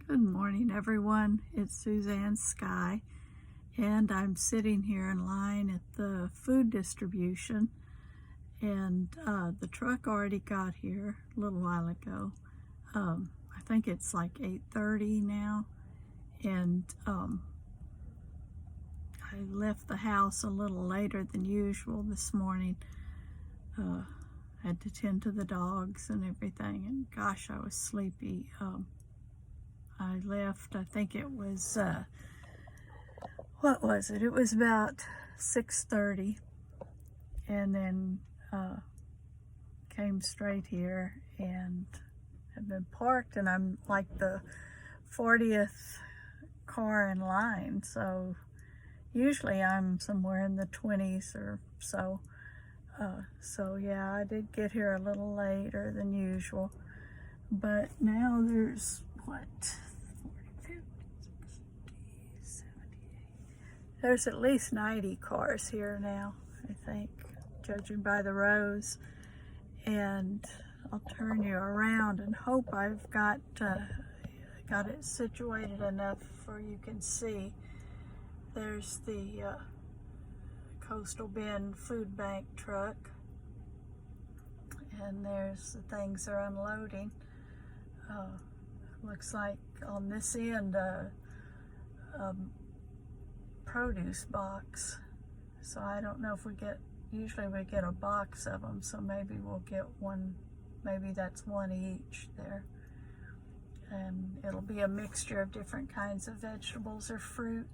Good morning, everyone. It's Suzanne Sky, and I'm sitting here in line at the food distribution, and the truck already got here a little while ago. I think it's like 8:30 now, and I left the house a little later than usual this morning. Had to tend to the dogs and everything, and gosh, I was sleepy. I left, I think it was, what was it? It was about 6:30, and then came straight here and have been parked, and I'm like the 40th car in line, so usually I'm somewhere in the 20s or so. So yeah, I did get here a little later than usual, but now there's what, 40, 50, 60, 70, 80. There's at least 90 cars here now, I think, judging by the rows. And I'll turn you around and hope I've got it situated enough so you can see. There's the Coastal Bend food bank truck, and there's the things they're unloading. Looks like on this end a produce box, so I don't know if usually we get a box of them, so maybe we'll get one, maybe that's one each there, and it'll be a mixture of different kinds of vegetables or fruit.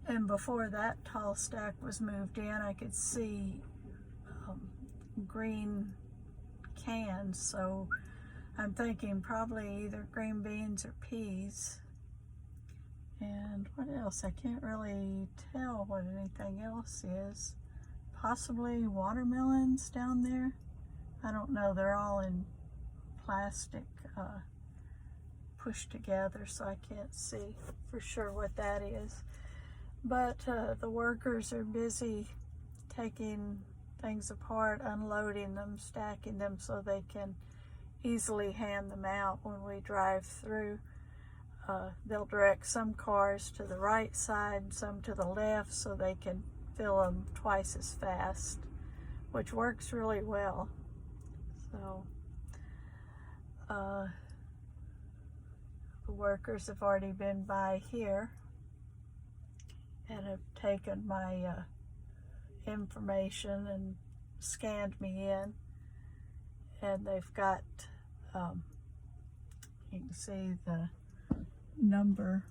And before that tall stack was moved in, I could see green cans, so I'm thinking probably either green beans or peas. And what else? I can't really tell what anything else is. Possibly watermelons down there. I don't know. They're all in plastic pushed together, so I can't see for sure what that is. But the workers are busy taking things apart, unloading them, stacking them so they can easily hand them out when we drive through. They'll direct some cars to the right side, some to the left, so they can fill them twice as fast, which works really well. So the workers have already been by here and have taken my information and scanned me in, and they've got you can see the number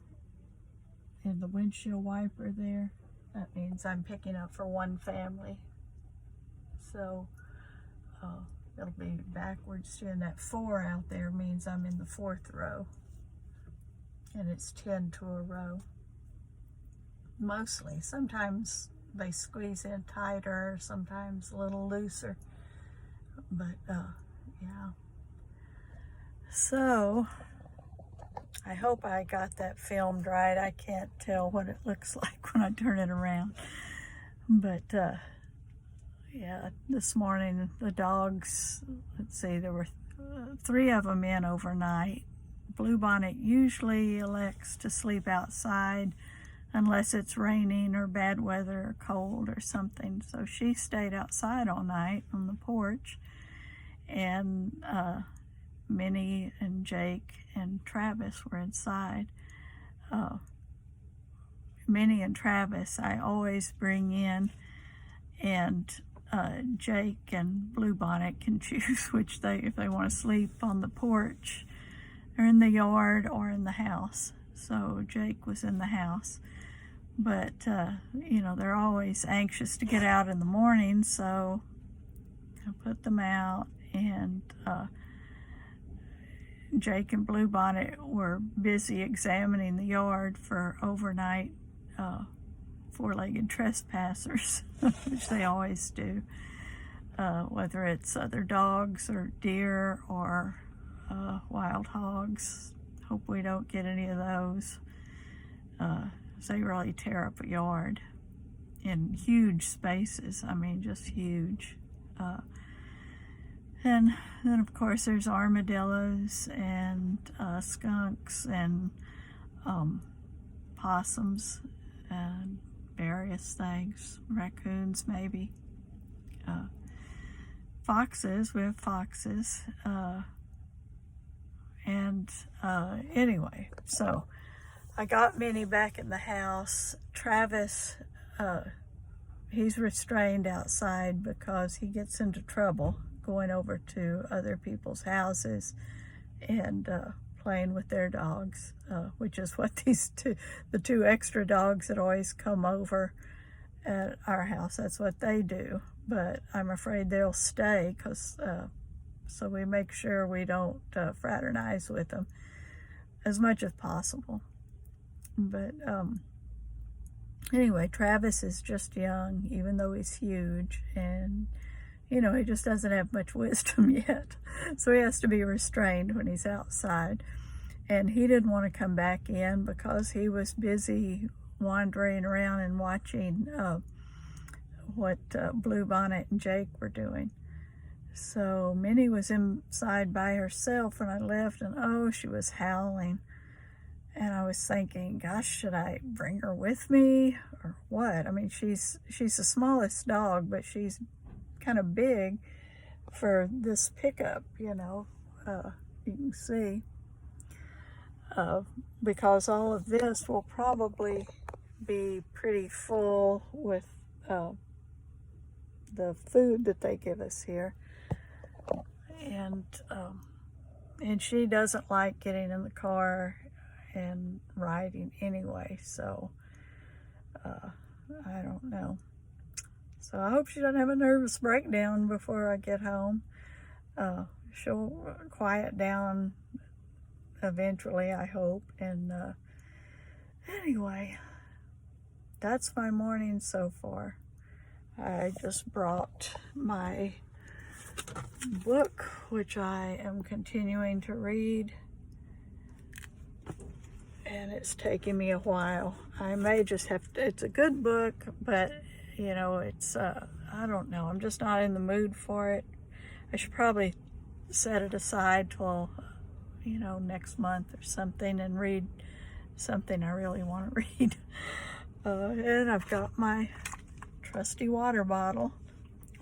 in the windshield wiper there. That means I'm picking up for one family, so it'll be backwards, and that 4 out there means I'm in the 4th row, and it's 10 to a row mostly. Sometimes they squeeze in tighter, sometimes a little looser, but yeah. So I hope I got that filmed right. I can't tell what it looks like when I turn it around, but yeah, this morning the dogs, let's see, there were 3 of them in overnight. Bluebonnet usually elects to sleep outside unless it's raining or bad weather or cold or something. So she stayed outside all night on the porch, and Minnie and Jake and Travis were inside. Minnie and Travis I always bring in, and Jake and Bluebonnet can choose which if they want to sleep on the porch or in the yard or in the house. So Jake was in the house. But, you know, they're always anxious to get out in the morning, so I put them out, and Jake and Bluebonnet were busy examining the yard for overnight 4-legged trespassers, which they always do, whether it's other dogs or deer or wild hogs. Hope we don't get any of those. They really tear up a yard in huge spaces. I mean, just huge. And then, of course, there's armadillos and skunks and possums and various things, raccoons maybe, foxes, we have foxes, anyway, so I got Minnie back in the house. Travis, he's restrained outside because he gets into trouble going over to other people's houses and playing with their dogs, which is what the two extra dogs that always come over at our house, that's what they do. But I'm afraid they'll stay because so we make sure we don't fraternize with them as much as possible. But anyway, Travis is just young, even though he's huge, and you know, he just doesn't have much wisdom yet. So he has to be restrained when he's outside. And he didn't want to come back in because he was busy wandering around and watching what Bluebonnet and Jake were doing. So Minnie was inside by herself when I left, and oh, she was howling. And I was thinking, gosh, should I bring her with me or what? I mean, she's the smallest dog, but she's kind of big for this pickup, you know, you can see, because all of this will probably be pretty full with the food that they give us here. And she doesn't like getting in the car and riding anyway, so I don't know. So I hope she doesn't have a nervous breakdown before I get home. She'll quiet down eventually, I hope. And anyway, that's my morning so far. I just brought my book, which I am continuing to read, and it's taking me a while. I may just have to, it's a good book, but you know, it's I don't know, I'm just not in the mood for it. I should probably set it aside till, you know, next month or something and read something I really want to read. And I've got my trusty water bottle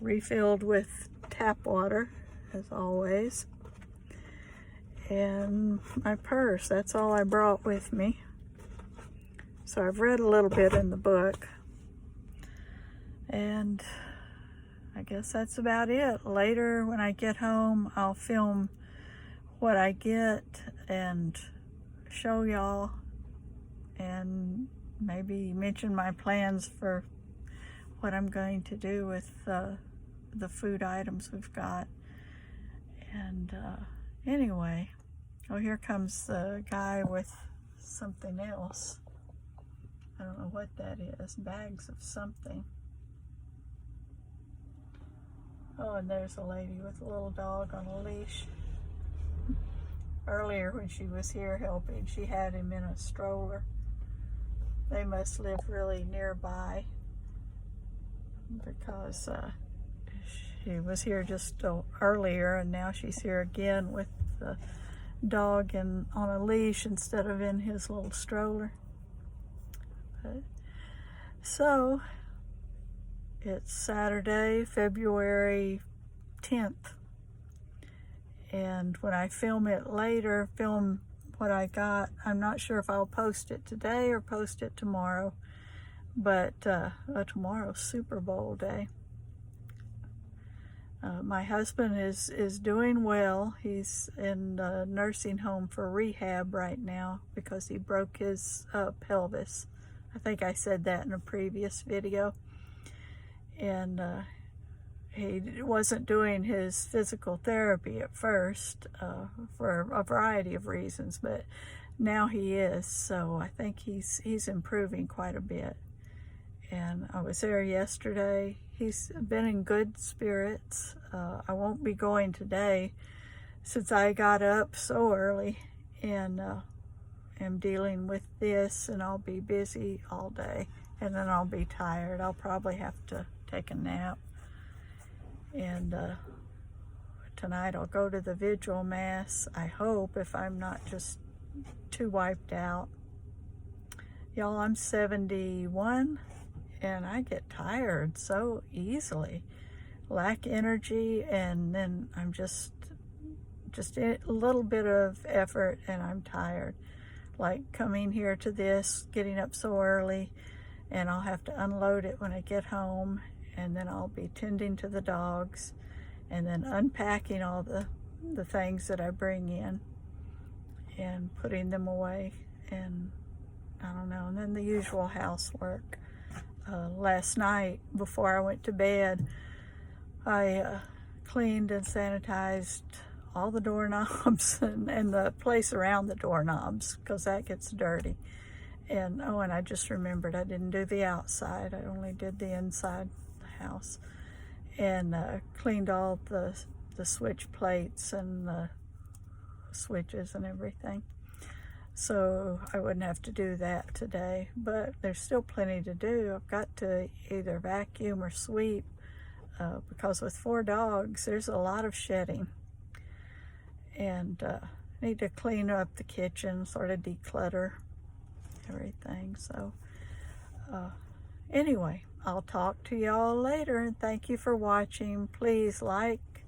refilled with tap water, as always. And my purse, that's all I brought with me. So I've read a little bit in the book. And I guess that's about it. Later, when I get home, I'll film what I get and show y'all, and maybe mention my plans for what I'm going to do with the food items we've got. And anyway, oh, here comes the guy with something else. I don't know what that is. Bags of something. Oh, and there's a lady with a little dog on a leash. Earlier when she was here helping, she had him in a stroller. They must live really nearby because she was here just earlier, and now she's here again with the dog on a leash instead of in his little stroller. So it's Saturday, February 10th. And when I film it later, film what I got, I'm not sure if I'll post it today or post it tomorrow. But tomorrow's Super Bowl day. My husband is doing well. He's in a nursing home for rehab right now because he broke his pelvis. I think I said that in a previous video. And he wasn't doing his physical therapy at first for a variety of reasons, but now he is. So I think he's improving quite a bit. And I was there yesterday. He's been in good spirits. I won't be going today since I got up so early and am dealing with this, and I'll be busy all day, and then I'll be tired. I'll probably have to take a nap. And what tonight. I'll go to the vigil mass, I hope, if I'm not just too wiped out. Y'all, I'm 71 and I get tired so easily. Lack energy, and then I'm just a little bit of effort and I'm tired. Like coming here to this, getting up so early, and I'll have to unload it when I get home, and then I'll be tending to the dogs and then unpacking all the things that I bring in and putting them away, and I don't know, and then the usual housework. Last night before I went to bed, I cleaned and sanitized all the doorknobs and the place around the doorknobs, because that gets dirty. And oh, and I just remembered I didn't do the outside. I only did the inside the house. And cleaned all the switch plates and the switches and everything. So I wouldn't have to do that today, but there's still plenty to do. I've got to either vacuum or sweep, because with 4 dogs, there's a lot of shedding. And need to clean up the kitchen, sort of declutter everything. So anyway, I'll talk to y'all later, and thank you for watching. Please like,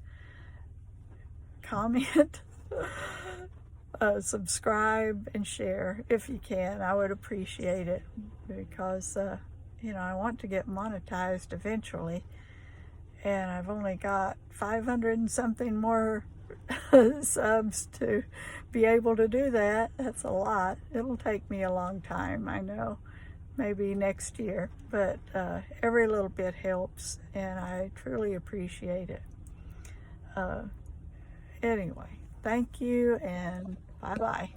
comment, subscribe, and share if you can. I would appreciate it, because you know, I want to get monetized eventually, and I've only got 500 and something more subs to be able to do that. That's a lot. It'll take me a long time, I know, maybe next year, but every little bit helps, and I truly appreciate it. Anyway, thank you, and bye-bye.